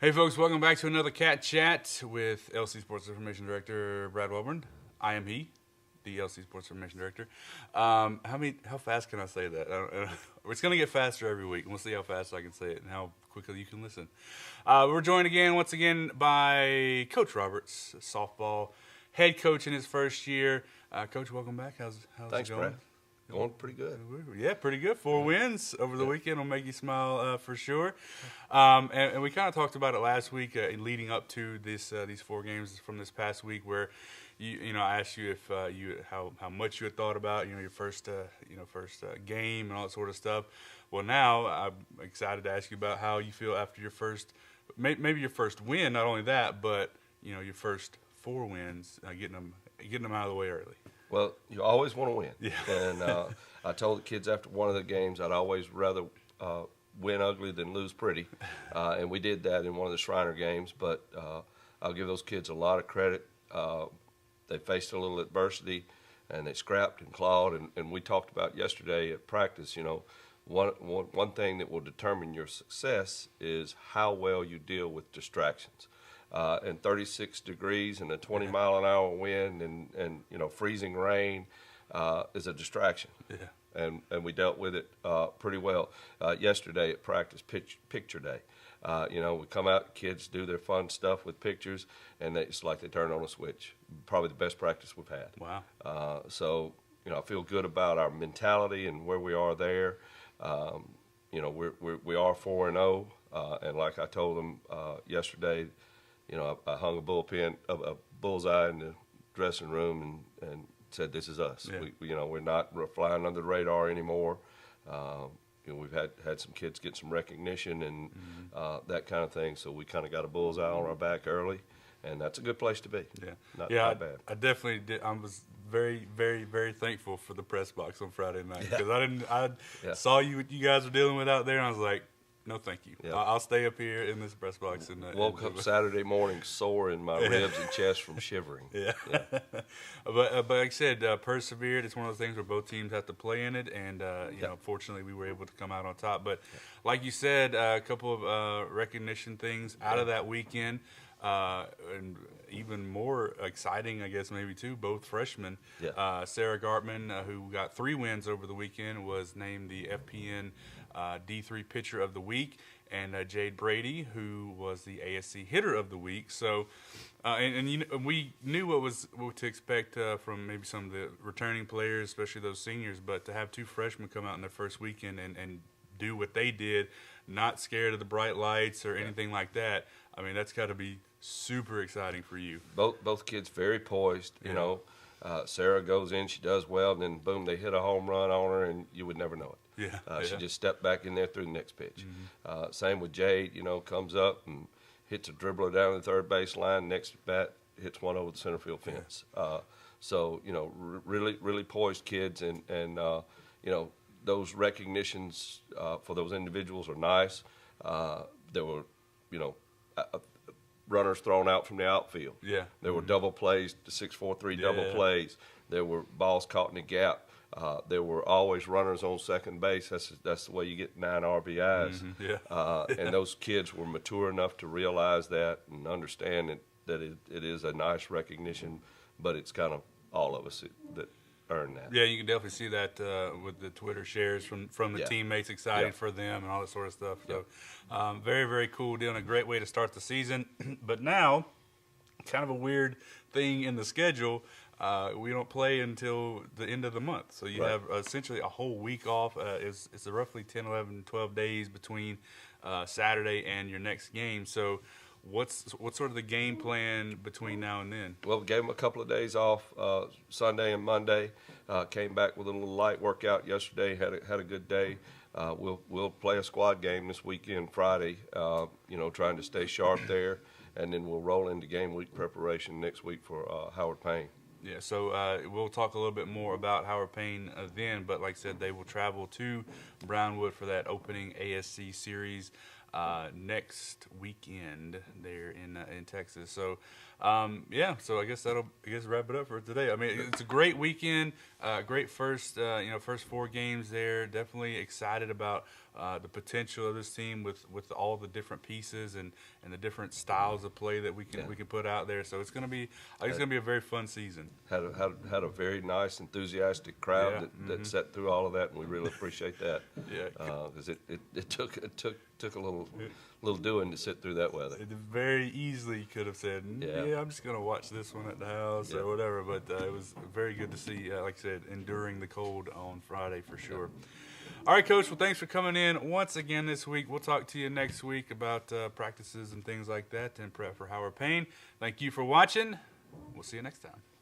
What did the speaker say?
Hey folks, welcome back to another Cat Chat with LC Sports Information Director Brad Welburn. I am he, the LC Sports Information Director. How fast can I say that? It's going to get faster every week, and we'll see how fast I can say it and how quickly you can listen. We're joined once again by Coach Roberts, softball head coach in his first year. Coach, welcome back. How's Thanks, it going? Brad. Going pretty good. Yeah, pretty good. 4 wins over the weekend will make you smile for sure. And we kind of talked about it last week, leading up to these 4 games from this past week, where I asked you if how much you had thought about your first game and all that sort of stuff. Well, now I'm excited to ask you about how you feel after your first, maybe your first win. Not only that, but your first 4 wins, getting them out of the way early. Well, you always want to win. Yeah. And I told the kids after one of the games I'd always rather win ugly than lose pretty. And we did that in one of the Shriner games. But I'll give those kids a lot of credit. They faced a little adversity, and they scrapped and clawed. And we talked about yesterday at practice, one thing that will determine your success is how well you deal with distractions. And 36 degrees and a 20-mile-an-hour wind and freezing rain is a distraction. Yeah. And we dealt with it pretty well. Yesterday at practice, picture day. We come out, kids do their fun stuff with pictures, and it's like they turn on a switch. Probably the best practice we've had. Wow. So I feel good about our mentality and where we are there. We are 4-0, and like I told them yesterday, I hung a bullseye in the dressing room and said, "This is us." Yeah. We're not flying under the radar anymore. We've had some kids get some recognition and that kind of thing, so we kind of got a bullseye on our back early, and that's a good place to be. Yeah, not bad. I definitely did. I was very, very, very thankful for the press box on Friday night because I saw you guys were dealing with out there, and I was like, no, thank you. Yeah. I'll stay up here in this press box. Woke up Saturday morning sore in my ribs and chest from shivering. Yeah. But like I said, persevered. It's one of those things where both teams have to play in it, and fortunately we were able to come out on top. But like you said, a couple of recognition things out of that weekend, and even more exciting, I guess maybe too. Both freshmen. Yeah. Sarah Gartman, who got 3 wins over the weekend, was named the FPN D3 Pitcher of the Week, and Jade Brady, who was the ASC Hitter of the Week. So, we knew what to expect from maybe some of the returning players, especially those seniors. But to have 2 freshmen come out in their first weekend and do what they did, not scared of the bright lights or anything like that, I mean, that's got to be super exciting for you. Both kids very poised. Sarah goes in, she does well, and then boom, they hit a home run on her, and you would never know it. She just stepped back in there through the next pitch. Same with Jade, comes up and hits a dribbler down the third base line. Next bat hits one over the center field fence. Really, really poised kids, and those recognitions for those individuals are nice. There were, runners thrown out from the outfield. Yeah. There were double plays, the 6-4-3 double plays. There were balls caught in the gap. There were always runners on second base. That's the way you get 9 RBIs. And those kids were mature enough to realize that and understand that it is a nice recognition, but it's kind of all of us that earn that. Yeah, you can definitely see that with the Twitter shares from the teammates, excited for them and all that sort of stuff. So very, very cool deal and a great way to start the season. But now, kind of a weird thing in the schedule. We don't play until the end of the month. So you have essentially a whole week off. It's roughly 10, 11, 12 days between Saturday and your next game. So what's sort of the game plan between now and then? Well, we gave them a couple of days off, Sunday and Monday. Came back with a little light workout yesterday. Had a good day. We'll play a squad game this weekend, Friday. Trying to stay sharp there, and then we'll roll into game week preparation next week for Howard Payne. Yeah, so we'll talk a little bit more about Howard Payne then, but like I said, they will travel to Brownwood for that opening ASC series next weekend there in Texas. So Yeah, so I guess that'll wrap it up for today. I mean, it's a great weekend, great first first 4 games there. Definitely excited about the potential of this team with all the different pieces and the different styles of play that we can put out there. So it's gonna be a very fun season. Had a very nice, enthusiastic crowd that sat through all of that, and we really appreciate that. Because it took a little doing to sit through that weather. It very easily could have said, yeah, I'm just going to watch this one at the house or whatever, but it was very good to see, like I said, enduring the cold on Friday for sure. All right, Coach, well, thanks for coming in once again this week. We'll talk to you next week about practices and things like that and prep for Howard Payne. Thank you for watching. We'll see you next time.